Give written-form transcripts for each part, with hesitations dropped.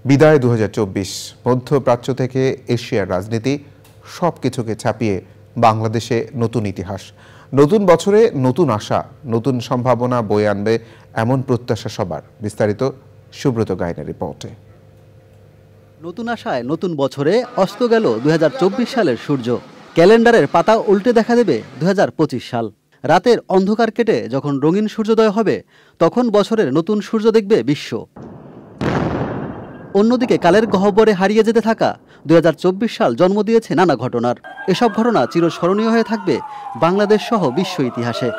বিদায় 2024। মধ্যপ্রাচ্য থেকে এশিয়ার রাজনীতি সবকিছুকে ছাপিয়ে বাংলাদেশে নতুন ইতিহাস। নতুন বছরে নতুন আশা, নতুন সম্ভাবনা বয়ে আনবে এমন প্রত্যাশা সবার। বিস্তারিত সুব্রত গাইনের রিপোর্টে। নতুন আশায় নতুন বছরে অস্ত গেল 2024 সালের সূর্য। ক্যালেন্ডারের পাতা উল্টে দেখা দেবে 2025 সাল। রাতের অন্ধকার কেটে যখন রঙিন সূর্যোদয় হবে, তখন বছরের নতুন সূর্য দেখবে বিশ্ব। অন্যদিকে কালের গহ্বরে হারিয়ে যেতে থাকা 2024 সাল জন্ম দিয়েছে নানা ঘটনার। এসব ঘটনা চিরস্মরণীয় হয়ে থাকবে বাংলাদেশ সহ বিশ্ব ইতিহাসে।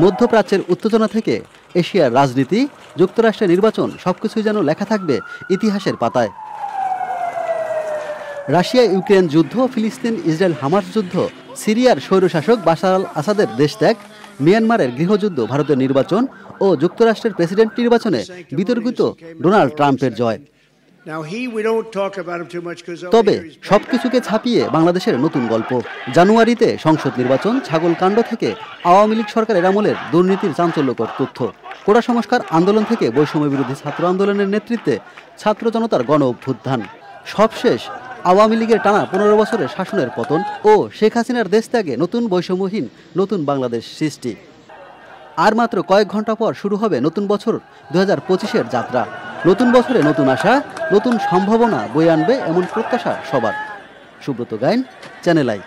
মধ্যপ্রাচ্যের উত্তেজনা থেকে এশিয়ার রাজনীতি, যুক্তরাষ্ট্রের নির্বাচন সবকিছুই যেন লেখা থাকবে ইতিহাসের পাতায়। রাশিয়া ইউক্রেন যুদ্ধ, ফিলিস্তিন ইসরায়েল হামাস যুদ্ধ, সিরিয়ার স্বৈরশাসক বাশার আল আসাদের দেশত্যাগ, মিয়ানমারের গৃহযুদ্ধ, ভারতের নির্বাচন ও যুক্তরাষ্ট্রের প্রেসিডেন্ট নির্বাচনে বিতর্কিত ডোনাল্ড ট্রাম্পের জয়। তবে সবকিছুকে ছাপিয়ে বাংলাদেশের নতুন গল্প। জানুয়ারিতে সংসদ নির্বাচন, ছাগলকাণ্ড থেকে আওয়ামী লীগ সরকারের আমলের দুর্নীতির চাঞ্চল্যকর তথ্য, কোটা সংস্কার আন্দোলন থেকে বৈষম্য বিরোধী ছাত্র আন্দোলনের নেতৃত্বে ছাত্র জনতার গণ অভ্যুত্থান, সবশেষ আওয়ামী লীগের টানা 15 বছরের শাসনের পতন ও শেখ হাসিনার দেশত্যাগে নতুন বৈষম্যহীন নতুন বাংলাদেশ সৃষ্টি। আর মাত্র কয়েক ঘন্টা পর শুরু হবে নতুন বছর 2025-এর যাত্রা। নতুন বছরে নতুন আশা, নতুন সম্ভাবনা বয়ে আনবে এমন প্রত্যাশা সবার। Subrata Gain, channel I.